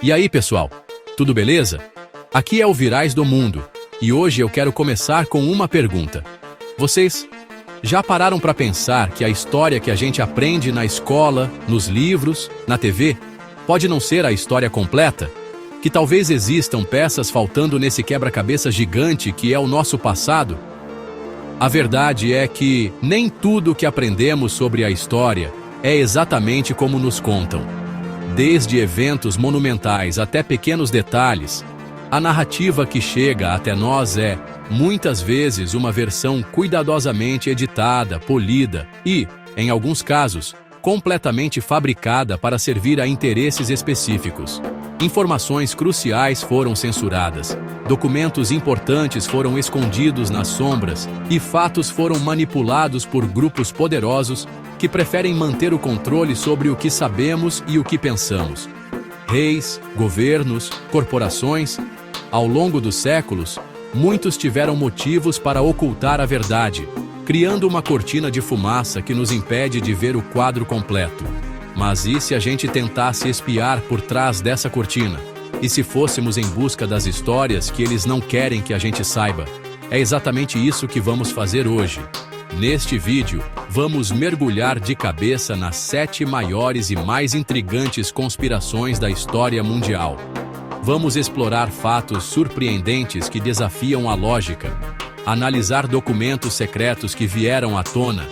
E aí, pessoal? Tudo beleza? Aqui é o Virais do Mundo, e hoje eu quero começar com uma pergunta. Vocês já pararam para pensar que a história que a gente aprende na escola, nos livros, na TV, pode não ser a história completa? Que talvez existam peças faltando nesse quebra-cabeça gigante que é o nosso passado? A verdade é que nem tudo que aprendemos sobre a história é exatamente como nos contam. Desde eventos monumentais até pequenos detalhes, a narrativa que chega até nós é, muitas vezes, uma versão cuidadosamente editada, polida e, em alguns casos, completamente fabricada para servir a interesses específicos. Informações cruciais foram censuradas, documentos importantes foram escondidos nas sombras e fatos foram manipulados por grupos poderosos que preferem manter o controle sobre o que sabemos e o que pensamos. Reis, governos, corporações, ao longo dos séculos, muitos tiveram motivos para ocultar a verdade, criando uma cortina de fumaça que nos impede de ver o quadro completo. Mas e se a gente tentasse espiar por trás dessa cortina? E se fôssemos em busca das histórias que eles não querem que a gente saiba? É exatamente isso que vamos fazer hoje. Neste vídeo, vamos mergulhar de cabeça nas 7 maiores e mais intrigantes conspirações da história mundial. Vamos explorar fatos surpreendentes que desafiam a lógica, analisar documentos secretos que vieram à tona,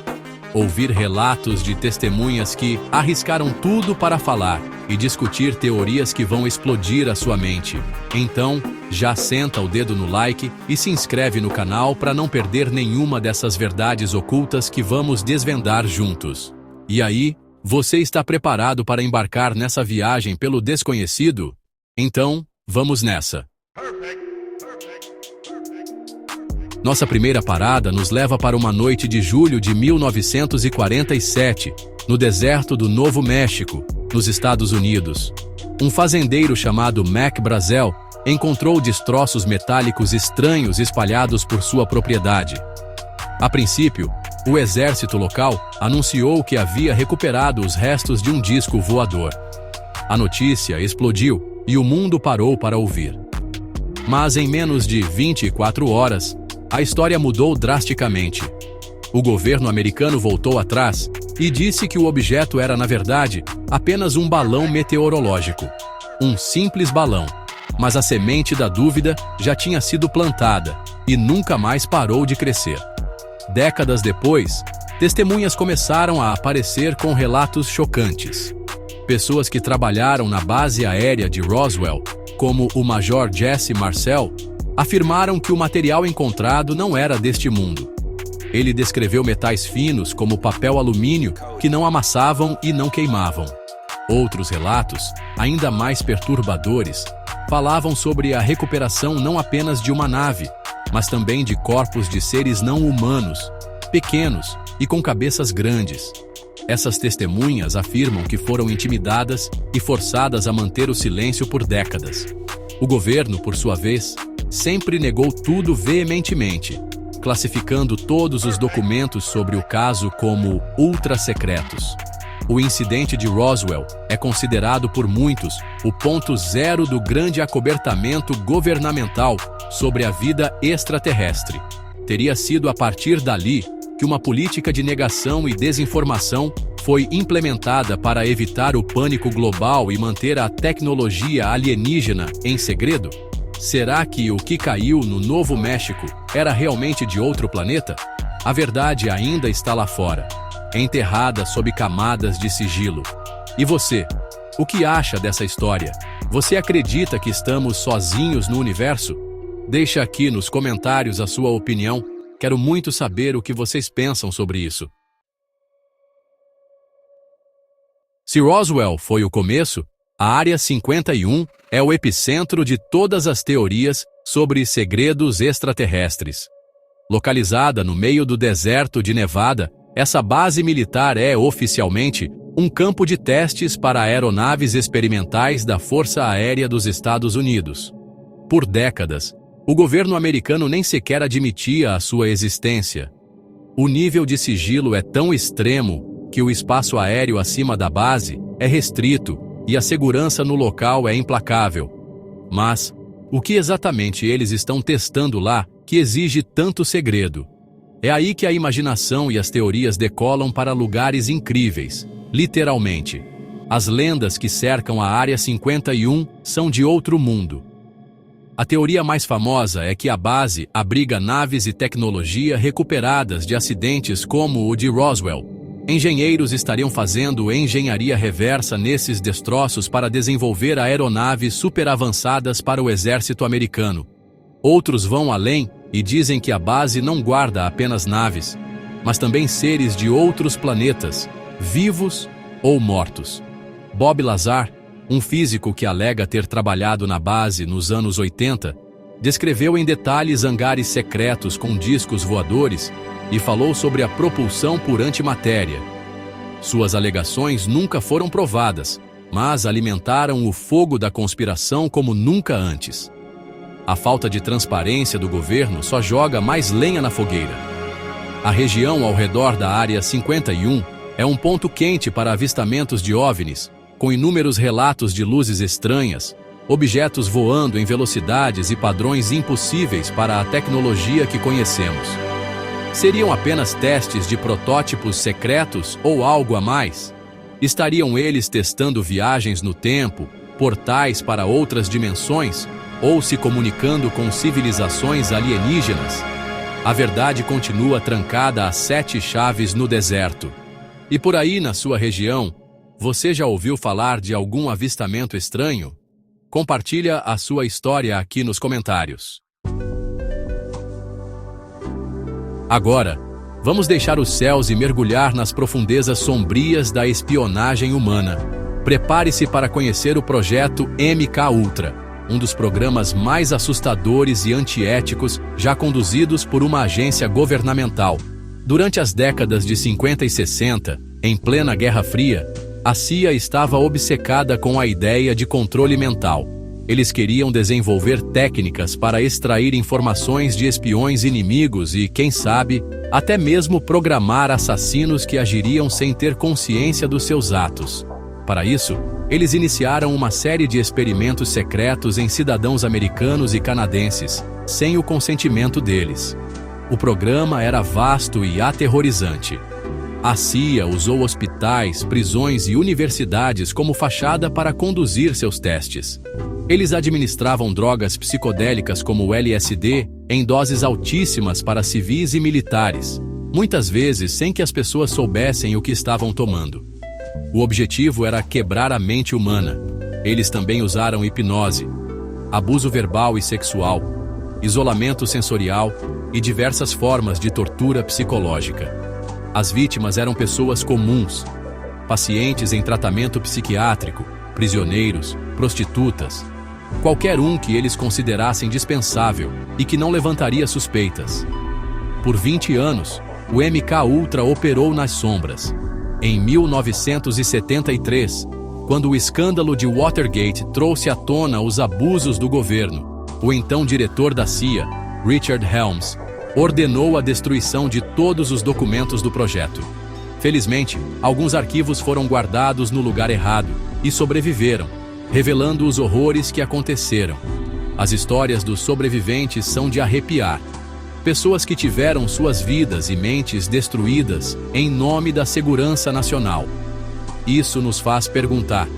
ouvir relatos de testemunhas que arriscaram tudo para falar e discutir teorias que vão explodir a sua mente. Então, já senta o dedo no like e se inscreve no canal para não perder nenhuma dessas verdades ocultas que vamos desvendar juntos. E aí, você está preparado para embarcar nessa viagem pelo desconhecido? Então, vamos nessa! Nossa primeira parada nos leva para uma noite de julho de 1947, no deserto do Novo México, nos Estados Unidos. Um fazendeiro chamado Mac Brazel encontrou destroços metálicos estranhos espalhados por sua propriedade. A princípio, o exército local anunciou que havia recuperado os restos de um disco voador. A notícia explodiu e o mundo parou para ouvir. Mas em menos de 24 horas, a história mudou drasticamente. O governo americano voltou atrás e disse que o objeto era, na verdade, apenas um balão meteorológico. Um simples balão. Mas a semente da dúvida já tinha sido plantada e nunca mais parou de crescer. Décadas depois, testemunhas começaram a aparecer com relatos chocantes. Pessoas que trabalharam na base aérea de Roswell, como o Major Jesse Marcel, afirmaram que o material encontrado não era deste mundo. Ele descreveu metais finos como papel alumínio que não amassavam e não queimavam. Outros relatos, ainda mais perturbadores, falavam sobre a recuperação não apenas de uma nave, mas também de corpos de seres não humanos, pequenos e com cabeças grandes. Essas testemunhas afirmam que foram intimidadas e forçadas a manter o silêncio por décadas. O governo, por sua vez, sempre negou tudo veementemente, classificando todos os documentos sobre o caso como ultra-secretos. O incidente de Roswell é considerado por muitos o ponto zero do grande acobertamento governamental sobre a vida extraterrestre. Teria sido a partir dali que uma política de negação e desinformação foi implementada para evitar o pânico global e manter a tecnologia alienígena em segredo? Será que o que caiu no Novo México era realmente de outro planeta? A verdade ainda está lá fora, enterrada sob camadas de sigilo. E você? O que acha dessa história? Você acredita que estamos sozinhos no universo? Deixa aqui nos comentários a sua opinião. Quero muito saber o que vocês pensam sobre isso. Se Roswell foi o começo, a Área 51 é o epicentro de todas as teorias sobre segredos extraterrestres. Localizada no meio do deserto de Nevada, essa base militar é, oficialmente, um campo de testes para aeronaves experimentais da Força Aérea dos Estados Unidos. Por décadas, o governo americano nem sequer admitia a sua existência. O nível de sigilo é tão extremo que o espaço aéreo acima da base é restrito e a segurança no local é implacável. Mas, o que exatamente eles estão testando lá que exige tanto segredo? É aí que a imaginação e as teorias decolam para lugares incríveis, literalmente. As lendas que cercam a Área 51 são de outro mundo. A teoria mais famosa é que a base abriga naves e tecnologia recuperadas de acidentes como o de Roswell. Engenheiros estariam fazendo engenharia reversa nesses destroços para desenvolver aeronaves superavançadas para o exército americano. Outros vão além e dizem que a base não guarda apenas naves, mas também seres de outros planetas, vivos ou mortos. Bob Lazar, um físico que alega ter trabalhado na base nos anos 80, descreveu em detalhes hangares secretos com discos voadores e falou sobre a propulsão por antimatéria. Suas alegações nunca foram provadas, mas alimentaram o fogo da conspiração como nunca antes. A falta de transparência do governo só joga mais lenha na fogueira. A região ao redor da Área 51 é um ponto quente para avistamentos de OVNIs, com inúmeros relatos de luzes estranhas, objetos voando em velocidades e padrões impossíveis para a tecnologia que conhecemos. Seriam apenas testes de protótipos secretos ou algo a mais? Estariam eles testando viagens no tempo, portais para outras dimensões, ou se comunicando com civilizações alienígenas? A verdade continua trancada a 7 chaves no deserto. E por aí, na sua região, você já ouviu falar de algum avistamento estranho? Compartilha a sua história aqui nos comentários. Agora, vamos deixar os céus e mergulhar nas profundezas sombrias da espionagem humana. Prepare-se para conhecer o projeto MKUltra, um dos programas mais assustadores e antiéticos já conduzidos por uma agência governamental. Durante as décadas de 50 e 60, em plena Guerra Fria, a CIA estava obcecada com a ideia de controle mental. Eles queriam desenvolver técnicas para extrair informações de espiões inimigos e, quem sabe, até mesmo programar assassinos que agiriam sem ter consciência dos seus atos. Para isso, eles iniciaram uma série de experimentos secretos em cidadãos americanos e canadenses, sem o consentimento deles. O programa era vasto e aterrorizante. A CIA usou hospitais, prisões e universidades como fachada para conduzir seus testes. Eles administravam drogas psicodélicas como o LSD em doses altíssimas para civis e militares, muitas vezes sem que as pessoas soubessem o que estavam tomando. O objetivo era quebrar a mente humana. Eles também usaram hipnose, abuso verbal e sexual, isolamento sensorial e diversas formas de tortura psicológica. As vítimas eram pessoas comuns, pacientes em tratamento psiquiátrico, prisioneiros, prostitutas, qualquer um que eles considerassem dispensável e que não levantaria suspeitas. Por 20 anos, o MKUltra operou nas sombras. Em 1973, quando o escândalo de Watergate trouxe à tona os abusos do governo, o então diretor da CIA, Richard Helms, ordenou a destruição de todos os documentos do projeto. Felizmente, alguns arquivos foram guardados no lugar errado e sobreviveram, revelando os horrores que aconteceram. As histórias dos sobreviventes são de arrepiar. Pessoas que tiveram suas vidas e mentes destruídas em nome da segurança nacional. Isso nos faz perguntar: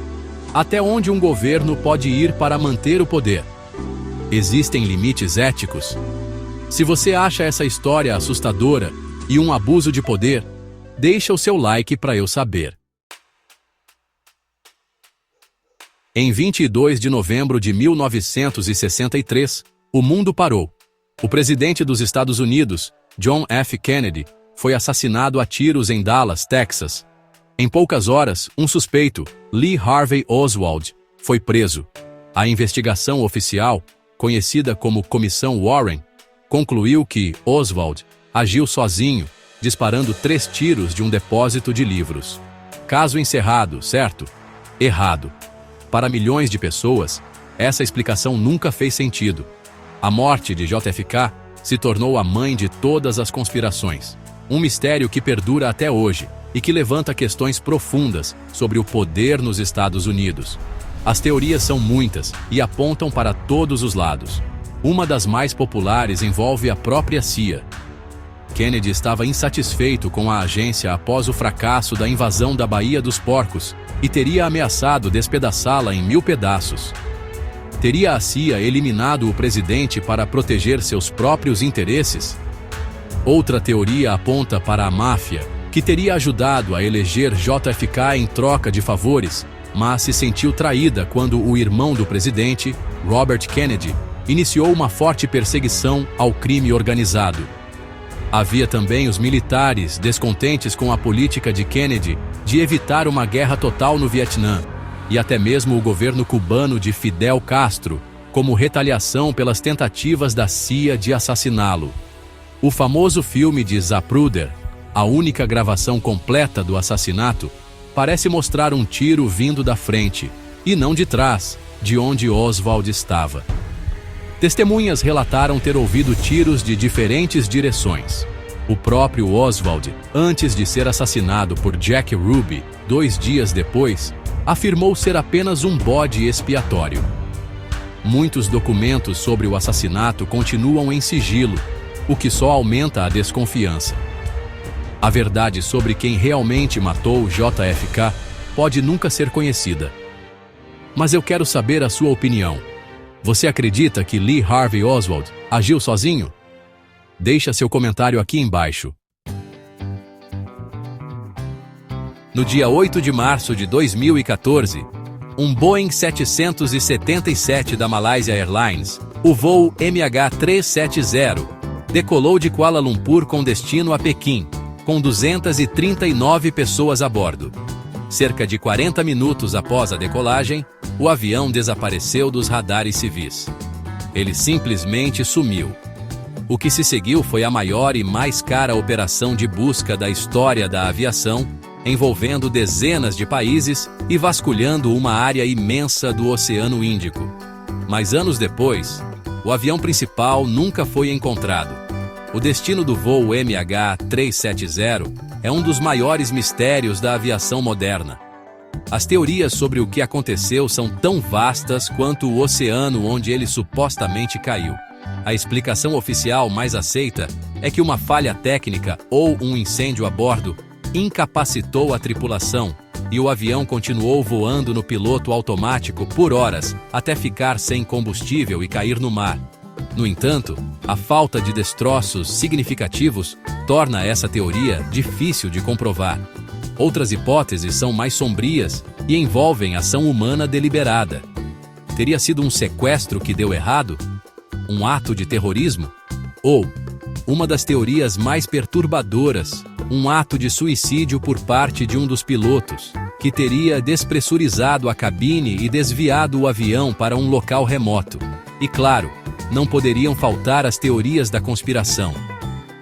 até onde um governo pode ir para manter o poder? Existem limites éticos? Se você acha essa história assustadora e um abuso de poder, deixa o seu like para eu saber. Em 22 de novembro de 1963, o mundo parou. O presidente dos Estados Unidos, John F. Kennedy, foi assassinado a tiros em Dallas, Texas. Em poucas horas, um suspeito, Lee Harvey Oswald, foi preso. A investigação oficial, conhecida como Comissão Warren, concluiu que Oswald agiu sozinho, disparando 3 tiros de um depósito de livros. Caso encerrado, certo? Errado. Para milhões de pessoas, essa explicação nunca fez sentido. A morte de JFK se tornou a mãe de todas as conspirações. Um mistério que perdura até hoje, e que levanta questões profundas sobre o poder nos Estados Unidos. As teorias são muitas e apontam para todos os lados. Uma das mais populares envolve a própria CIA. Kennedy estava insatisfeito com a agência após o fracasso da invasão da Baía dos Porcos e teria ameaçado despedaçá-la em 1000 pedaços. Teria a CIA eliminado o presidente para proteger seus próprios interesses? Outra teoria aponta para a máfia, que teria ajudado a eleger JFK em troca de favores, mas se sentiu traída quando o irmão do presidente, Robert Kennedy, iniciou uma forte perseguição ao crime organizado. Havia também os militares descontentes com a política de Kennedy de evitar uma guerra total no Vietnã, e até mesmo o governo cubano de Fidel Castro, como retaliação pelas tentativas da CIA de assassiná-lo. O famoso filme de Zapruder, a única gravação completa do assassinato, parece mostrar um tiro vindo da frente, e não de trás, de onde Oswald estava. Testemunhas relataram ter ouvido tiros de diferentes direções. O próprio Oswald, antes de ser assassinado por Jack Ruby, 2 dias depois, afirmou ser apenas um bode expiatório. Muitos documentos sobre o assassinato continuam em sigilo, o que só aumenta a desconfiança. A verdade sobre quem realmente matou JFK pode nunca ser conhecida. Mas eu quero saber a sua opinião. Você acredita que Lee Harvey Oswald agiu sozinho? Deixa seu comentário aqui embaixo. No dia 8 de março de 2014, um Boeing 777 da Malaysia Airlines, o voo MH370, decolou de Kuala Lumpur com destino a Pequim, com 239 pessoas a bordo. Cerca de 40 minutos após a decolagem, o avião desapareceu dos radares civis. Ele simplesmente sumiu. O que se seguiu foi a maior e mais cara operação de busca da história da aviação, envolvendo dezenas de países e vasculhando uma área imensa do Oceano Índico. Mas anos depois, o avião principal nunca foi encontrado. O destino do voo MH370 é um dos maiores mistérios da aviação moderna. As teorias sobre o que aconteceu são tão vastas quanto o oceano onde ele supostamente caiu. A explicação oficial mais aceita é que uma falha técnica ou um incêndio a bordo incapacitou a tripulação e o avião continuou voando no piloto automático por horas até ficar sem combustível e cair no mar. No entanto, a falta de destroços significativos torna essa teoria difícil de comprovar. Outras hipóteses são mais sombrias e envolvem ação humana deliberada. Teria sido um sequestro que deu errado? Um ato de terrorismo? Ou, uma das teorias mais perturbadoras, um ato de suicídio por parte de um dos pilotos, que teria despressurizado a cabine e desviado o avião para um local remoto. E claro, não poderiam faltar as teorias da conspiração.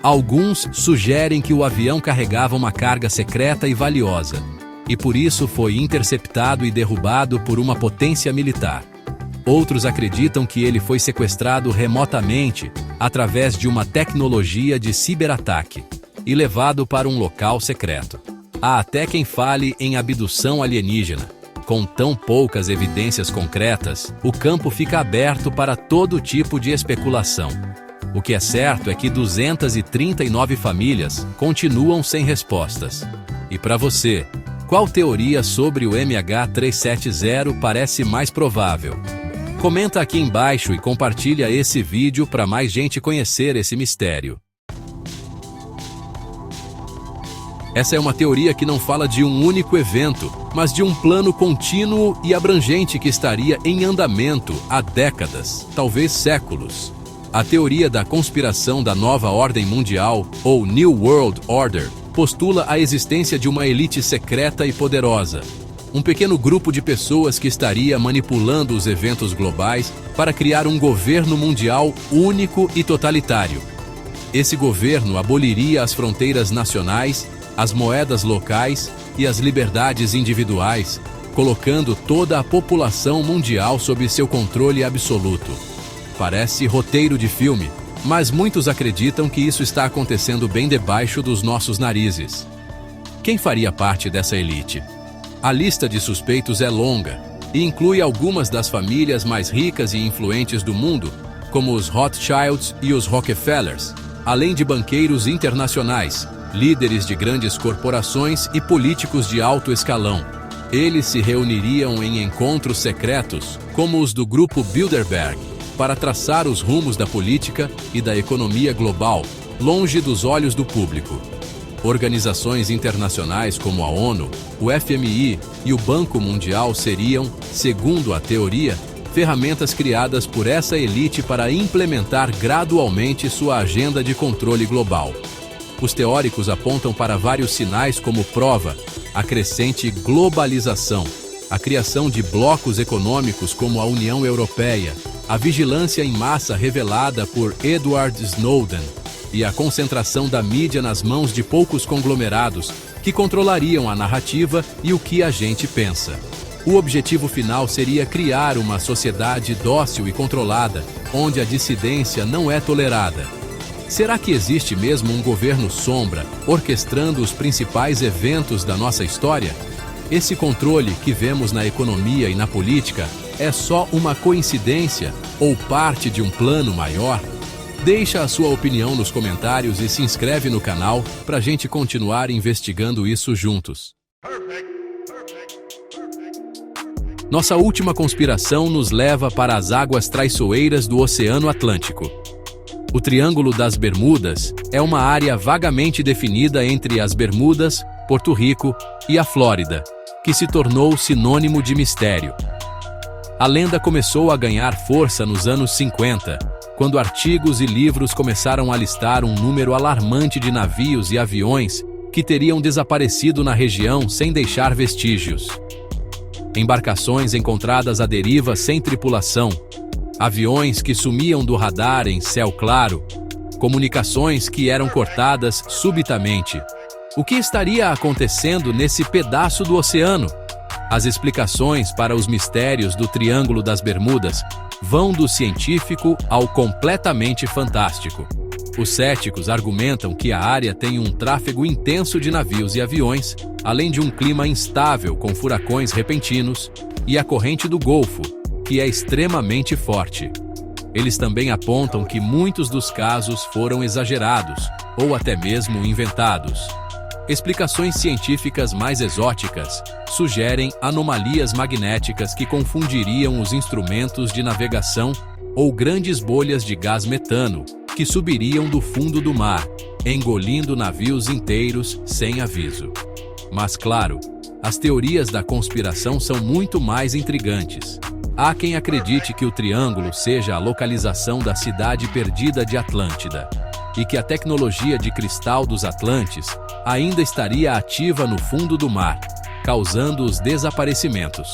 Alguns sugerem que o avião carregava uma carga secreta e valiosa, e por isso foi interceptado e derrubado por uma potência militar. Outros acreditam que ele foi sequestrado remotamente, através de uma tecnologia de ciberataque, e levado para um local secreto. Há até quem fale em abdução alienígena. Com tão poucas evidências concretas, o campo fica aberto para todo tipo de especulação. O que é certo é que 239 famílias continuam sem respostas. E para você, qual teoria sobre o MH370 parece mais provável? Comenta aqui embaixo e compartilha esse vídeo para mais gente conhecer esse mistério. Essa é uma teoria que não fala de um único evento, mas de um plano contínuo e abrangente que estaria em andamento há décadas, talvez séculos. A teoria da conspiração da nova ordem mundial, ou New World Order, postula a existência de uma elite secreta e poderosa. Um pequeno grupo de pessoas que estaria manipulando os eventos globais para criar um governo mundial único e totalitário. Esse governo aboliria as fronteiras nacionais, as moedas locais e as liberdades individuais, colocando toda a população mundial sob seu controle absoluto. Parece roteiro de filme, mas muitos acreditam que isso está acontecendo bem debaixo dos nossos narizes. Quem faria parte dessa elite? A lista de suspeitos é longa e inclui algumas das famílias mais ricas e influentes do mundo, como os Rothschilds e os Rockefellers, além de banqueiros internacionais, líderes de grandes corporações e políticos de alto escalão. Eles se reuniriam em encontros secretos, como os do Grupo Bilderberg, para traçar os rumos da política e da economia global, longe dos olhos do público. Organizações internacionais como a ONU, o FMI e o Banco Mundial seriam, segundo a teoria, ferramentas criadas por essa elite para implementar gradualmente sua agenda de controle global. Os teóricos apontam para vários sinais como prova: a crescente globalização, a criação de blocos econômicos como a União Europeia, a vigilância em massa revelada por Edward Snowden e a concentração da mídia nas mãos de poucos conglomerados que controlariam a narrativa e o que a gente pensa. O objetivo final seria criar uma sociedade dócil e controlada, onde a dissidência não é tolerada. Será que existe mesmo um governo sombra orquestrando os principais eventos da nossa história? Esse controle que vemos na economia e na política é só uma coincidência ou parte de um plano maior? Deixa a sua opinião nos comentários e se inscreve no canal para a gente continuar investigando isso juntos. Nossa última conspiração nos leva para as águas traiçoeiras do Oceano Atlântico. O Triângulo das Bermudas é uma área vagamente definida entre as Bermudas, Porto Rico e a Flórida, que se tornou sinônimo de mistério. A lenda começou a ganhar força nos anos 50, quando artigos e livros começaram a listar um número alarmante de navios e aviões que teriam desaparecido na região sem deixar vestígios. Embarcações encontradas à deriva sem tripulação, aviões que sumiam do radar em céu claro, comunicações que eram cortadas subitamente. O que estaria acontecendo nesse pedaço do oceano? As explicações para os mistérios do Triângulo das Bermudas vão do científico ao completamente fantástico. Os céticos argumentam que a área tem um tráfego intenso de navios e aviões, além de um clima instável com furacões repentinos, e a corrente do Golfo, que é extremamente forte. Eles também apontam que muitos dos casos foram exagerados, ou até mesmo inventados. Explicações científicas mais exóticas sugerem anomalias magnéticas que confundiriam os instrumentos de navegação ou grandes bolhas de gás metano que subiriam do fundo do mar, engolindo navios inteiros sem aviso. Mas claro, as teorias da conspiração são muito mais intrigantes. Há quem acredite que o Triângulo seja a localização da cidade perdida de Atlântida, e que a tecnologia de cristal dos Atlantes ainda estaria ativa no fundo do mar, causando os desaparecimentos.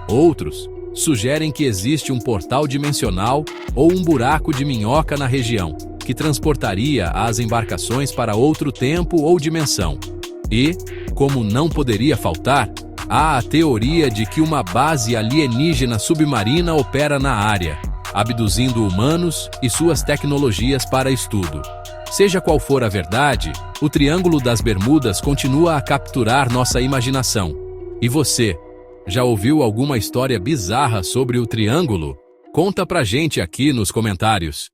Outros sugerem que existe um portal dimensional ou um buraco de minhoca na região, que transportaria as embarcações para outro tempo ou dimensão. E, como não poderia faltar, há a teoria de que uma base alienígena submarina opera na área, abduzindo humanos e suas tecnologias para estudo. Seja qual for a verdade, o Triângulo das Bermudas continua a capturar nossa imaginação. E você, já ouviu alguma história bizarra sobre o Triângulo? Conta pra gente aqui nos comentários.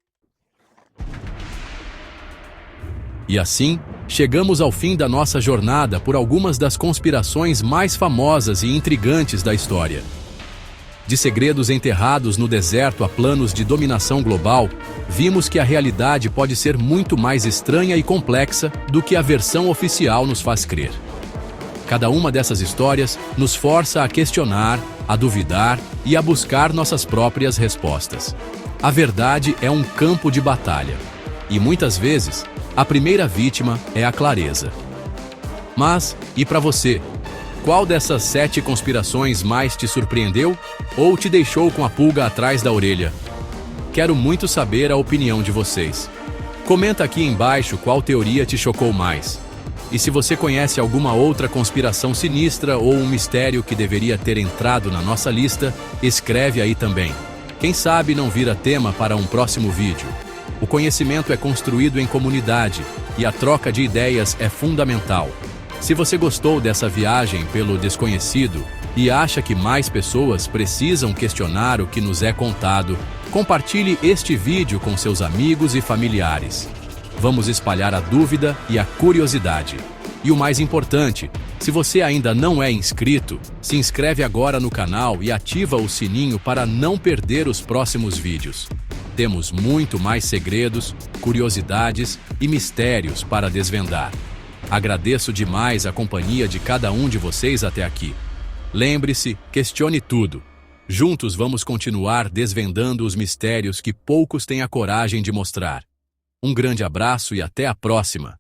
E assim, chegamos ao fim da nossa jornada por algumas das conspirações mais famosas e intrigantes da história. De segredos enterrados no deserto a planos de dominação global, vimos que a realidade pode ser muito mais estranha e complexa do que a versão oficial nos faz crer. Cada uma dessas histórias nos força a questionar, a duvidar e a buscar nossas próprias respostas. A verdade é um campo de batalha, e muitas vezes, a primeira vítima é a clareza. Mas, e para você? Qual dessas 7 conspirações mais te surpreendeu ou te deixou com a pulga atrás da orelha? Quero muito saber a opinião de vocês. Comenta aqui embaixo qual teoria te chocou mais. E se você conhece alguma outra conspiração sinistra ou um mistério que deveria ter entrado na nossa lista, escreve aí também. Quem sabe não vira tema para um próximo vídeo. O conhecimento é construído em comunidade e a troca de ideias é fundamental. Se você gostou dessa viagem pelo desconhecido e acha que mais pessoas precisam questionar o que nos é contado, compartilhe este vídeo com seus amigos e familiares. Vamos espalhar a dúvida e a curiosidade. E o mais importante, se você ainda não é inscrito, se inscreve agora no canal e ativa o sininho para não perder os próximos vídeos. Temos muito mais segredos, curiosidades e mistérios para desvendar. Agradeço demais a companhia de cada um de vocês até aqui. Lembre-se, questione tudo. Juntos vamos continuar desvendando os mistérios que poucos têm a coragem de mostrar. Um grande abraço e até a próxima!